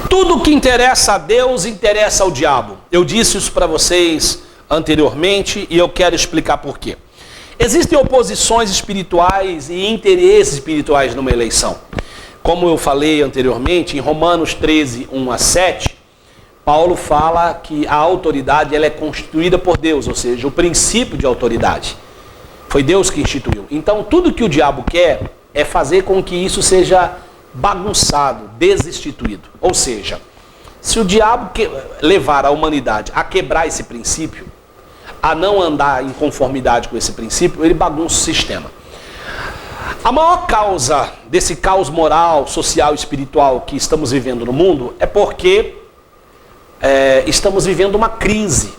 Tudo que interessa a Deus interessa ao diabo. Eu disse isso para vocês anteriormente e eu quero explicar por quê. Existem oposições espirituais e interesses espirituais numa eleição. Como eu falei anteriormente, em Romanos 13, 1 a 7, Paulo fala que a autoridade ela é constituída por Deus, ou seja, o princípio de autoridade. Foi Deus que instituiu. Então, tudo que o diabo quer é fazer com que isso seja bagunçado, desinstituído. Ou seja, se o diabo levar a humanidade a quebrar esse princípio, a não andar em conformidade com esse princípio, ele bagunça o sistema. A maior causa desse caos moral, social e espiritual que estamos vivendo no mundo é porque estamos vivendo uma crise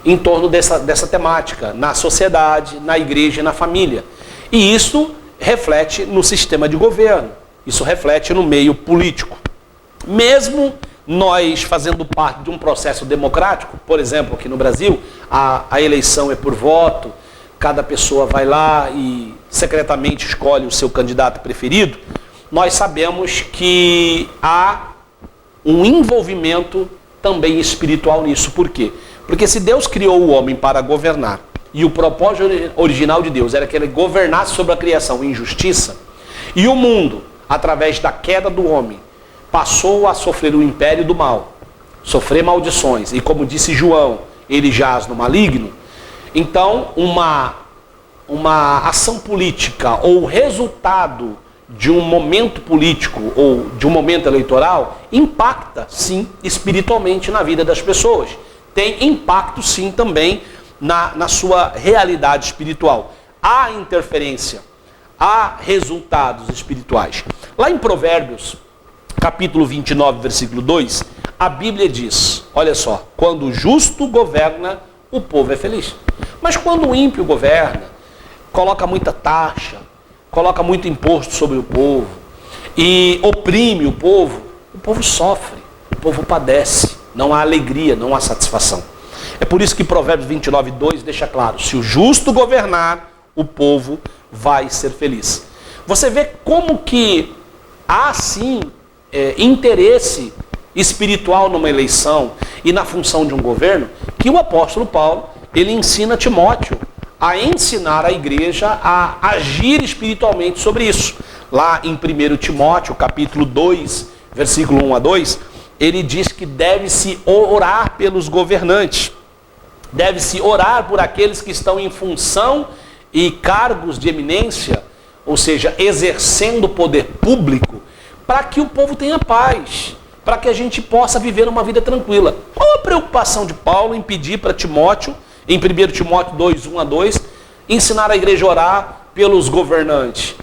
em torno dessa temática, na sociedade, na igreja e na família. E isso reflete no sistema de governo, isso reflete no meio político. Mesmo nós fazendo parte de um processo democrático, por exemplo, aqui no Brasil, a eleição é por voto, cada pessoa vai lá e secretamente escolhe o seu candidato preferido, nós sabemos que há um envolvimento também espiritual nisso. Por quê? Porque se Deus criou o homem para governar, e o propósito original de Deus era que ele governasse sobre a criação em justiça, e o mundo, através da queda do homem, passou a sofrer o império do mal, sofrer maldições, e como disse João, ele jaz no maligno. Então, uma ação política ou resultado de um momento político ou de um momento eleitoral impacta, sim, espiritualmente na vida das pessoas. Tem impacto, sim, também na sua realidade espiritual. Há interferência, há resultados espirituais. Lá em Provérbios, capítulo 29, versículo 2, a Bíblia diz, olha só, quando o justo governa, o povo é feliz. Mas quando o ímpio governa, coloca muita taxa, coloca muito imposto sobre o povo e oprime o povo sofre, o povo padece, não há alegria, não há satisfação. É por isso que Provérbios 29, 2 deixa claro, se o justo governar, o povo vai ser feliz. Você vê como que há sim interesse espiritual numa eleição e na função de um governo, que o apóstolo Paulo, ele ensina Timóteo a ensinar a igreja a agir espiritualmente sobre isso. Lá em 1 Timóteo, capítulo 2, versículo 1 a 2, ele diz que deve-se orar pelos governantes, deve-se orar por aqueles que estão em função e cargos de eminência, ou seja, exercendo poder público, para que o povo tenha paz, para que a gente possa viver uma vida tranquila. Qual a preocupação de Paulo em pedir para Timóteo, em 1 Timóteo 2, 1 a 2, ensinar a igreja a orar pelos governantes?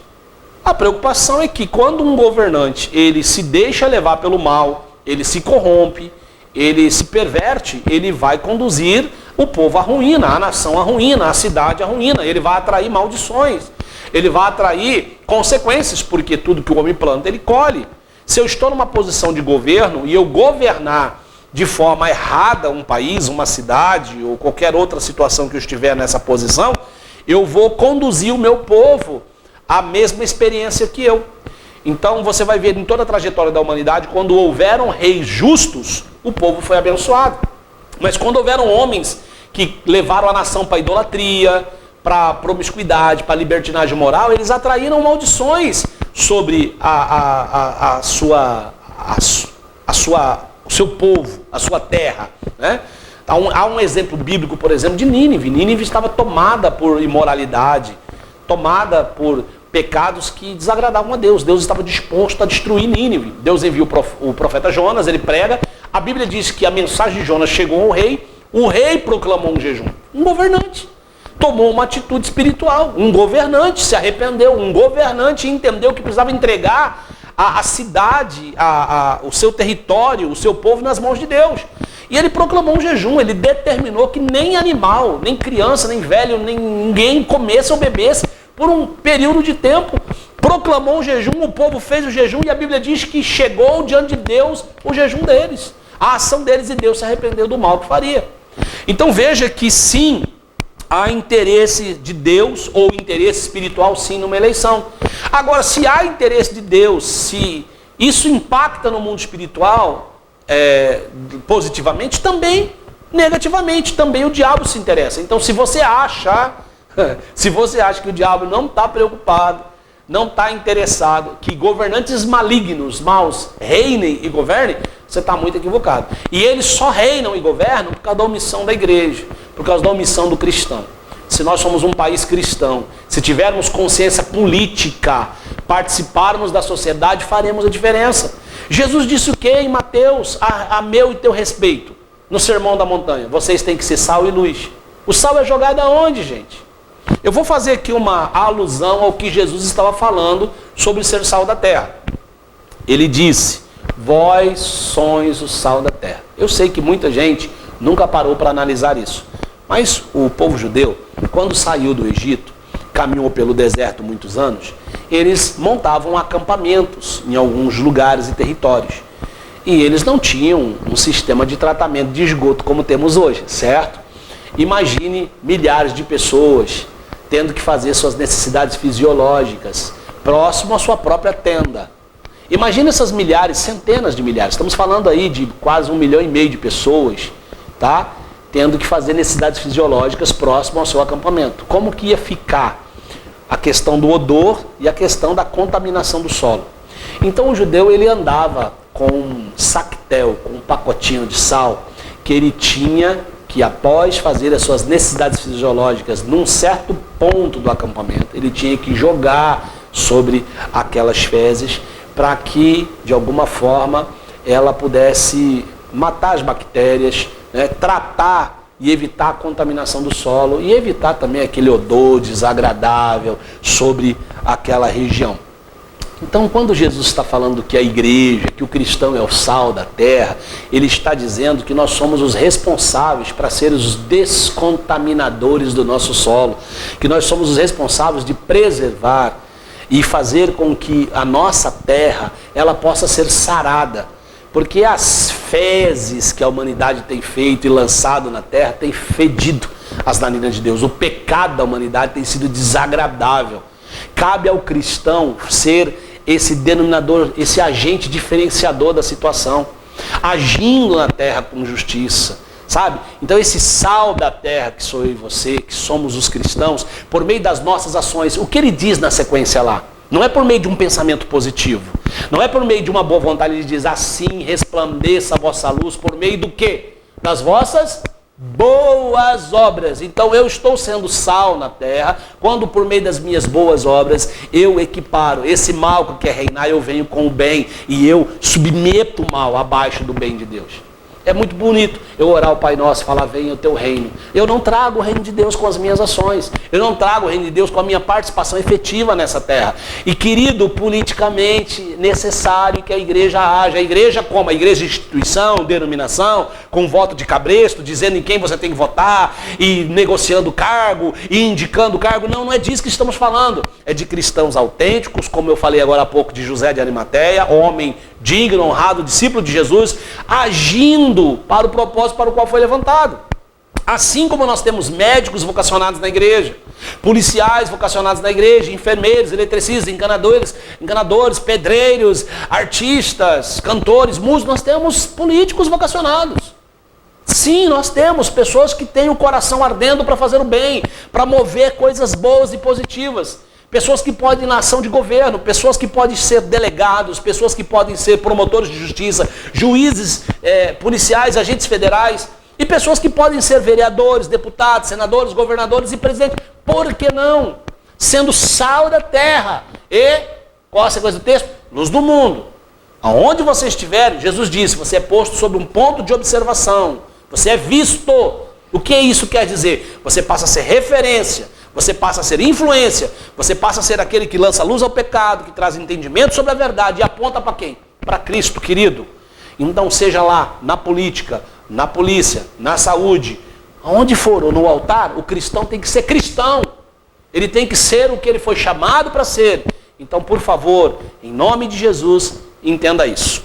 A preocupação é que quando um governante ele se deixa levar pelo mal, ele se corrompe, ele se perverte, ele vai conduzir o povo à ruína, a nação à ruína, a cidade à ruína, ele vai atrair maldições, ele vai atrair consequências, porque tudo que o homem planta, ele colhe. Se eu estou numa posição de governo e eu governar de forma errada um país, uma cidade ou qualquer outra situação que eu estiver nessa posição, eu vou conduzir o meu povo à mesma experiência que eu. Então você vai ver em toda a trajetória da humanidade, quando houveram reis justos, o povo foi abençoado. Mas quando houveram homens que levaram a nação para a idolatria, para a promiscuidade, para a libertinagem moral, eles atraíram maldições sobre o seu povo, a sua terra, né? Há um exemplo bíblico, por exemplo, de Nínive. Nínive estava tomada por imoralidade, tomada por pecados que desagradavam a Deus. Deus estava disposto a destruir Nínive. Deus enviou o profeta Jonas, ele prega. A Bíblia diz que a mensagem de Jonas chegou ao rei, o rei proclamou um jejum. Um governante tomou uma atitude espiritual, um governante se arrependeu, um governante entendeu que precisava entregar a cidade, o seu território, o seu povo nas mãos de Deus. E ele proclamou um jejum, ele determinou que nem animal, nem criança, nem velho, nem ninguém comesse ou bebesse por um período de tempo. Proclamou um jejum, o povo fez o jejum e a Bíblia diz que chegou diante de Deus o jejum deles, a ação deles, e Deus se arrependeu do mal que faria. Então veja que sim, há interesse de Deus ou interesse espiritual sim numa eleição. Agora, se há interesse de Deus, se Isso impacta no mundo espiritual positivamente, também negativamente, também o diabo se interessa. Então, se você acha que o diabo não está preocupado, não está interessado que governantes malignos, maus, reinem e governem, você está muito equivocado. E eles só reinam e governam por causa da omissão da igreja, por causa da omissão do cristão. Se nós somos um país cristão, se tivermos consciência política, participarmos da sociedade, faremos a diferença. Jesus disse o que em Mateus? A meu e teu respeito, no Sermão da Montanha. Vocês têm que ser sal e luz. O sal é jogado aonde, gente? Eu vou fazer aqui uma alusão ao que Jesus estava falando sobre ser sal da terra. Ele disse, vós sois o sal da terra. Eu sei que muita gente nunca parou para analisar isso. Mas o povo judeu, quando saiu do Egito, caminhou pelo deserto muitos anos, eles montavam acampamentos em alguns lugares e territórios. E eles não tinham um sistema de tratamento de esgoto como temos hoje, certo? Imagine milhares de pessoas tendo que fazer suas necessidades fisiológicas próximo à sua própria tenda. Imagine essas milhares, centenas de milhares, estamos falando aí de quase 1,5 milhão de pessoas, tá? Tendo que fazer necessidades fisiológicas próximo ao seu acampamento. Como que ia ficar a questão do odor e a questão da contaminação do solo? Então o judeu, ele andava com um sactel, com um pacotinho de sal, que ele tinha que, após fazer as suas necessidades fisiológicas num certo ponto do acampamento, ele tinha que jogar sobre aquelas fezes para que, de alguma forma, ela pudesse matar as bactérias, né, tratar e evitar a contaminação do solo e evitar também aquele odor desagradável sobre aquela região. Então, quando Jesus está falando que a igreja, que o cristão é o sal da terra, ele está dizendo que nós somos os responsáveis para ser os descontaminadores do nosso solo, que nós somos os responsáveis de preservar e fazer com que a nossa terra ela possa ser sarada, porque as fezes que a humanidade tem feito e lançado na terra tem fedido as narinas de Deus. O pecado da humanidade tem sido desagradável. Cabe ao cristão ser esse denominador, esse agente diferenciador da situação, agindo na terra com justiça, sabe? Então esse sal da terra que sou eu e você, que somos os cristãos, por meio das nossas ações, o que ele diz na sequência lá? Não é por meio de um pensamento positivo, não é por meio de uma boa vontade, ele diz assim resplandeça a vossa luz, por meio do quê? Das vossas boas obras. Então eu estou sendo sal na terra, quando por meio das minhas boas obras eu equiparo esse mal que quer reinar, eu venho com o bem e eu submeto o mal abaixo do bem de Deus. É muito bonito eu orar o Pai Nosso e falar, venha o teu reino. Eu não trago o reino de Deus com as minhas ações. Eu não trago o reino de Deus com a minha participação efetiva nessa terra. E querido, politicamente necessário que a igreja haja. A igreja como? A igreja de instituição, denominação, com voto de cabresto, dizendo em quem você tem que votar, e negociando cargo, e indicando cargo. Não, não é disso que estamos falando. É de cristãos autênticos, como eu falei agora há pouco de José de Arimateia, homem digno, honrado, discípulo de Jesus, agindo para o propósito para o qual foi levantado. Assim como nós temos médicos vocacionados na igreja, policiais vocacionados na igreja, enfermeiros, eletricistas, encanadores, pedreiros, artistas, cantores, músicos, nós temos políticos vocacionados. Sim, nós temos pessoas que têm o coração ardendo para fazer o bem, para mover coisas boas e positivas. Pessoas que podem ir na ação de governo, pessoas que podem ser delegados, pessoas que podem ser promotores de justiça, juízes, policiais, agentes federais, e pessoas que podem ser vereadores, deputados, senadores, governadores e presidentes. Por que não? Sendo sal da terra. E, qual a sequência do texto? Luz do mundo. Aonde você estiver, Jesus disse, você é posto sob um ponto de observação. Você é visto. O que isso quer dizer? Você passa a ser referência. Você passa a ser influência, você passa a ser aquele que lança luz ao pecado, que traz entendimento sobre a verdade e aponta para quem? Para Cristo, querido. Então seja lá, na política, na polícia, na saúde, aonde for, ou no altar, o cristão tem que ser cristão. Ele tem que ser o que ele foi chamado para ser. Então, por favor, em nome de Jesus, entenda isso.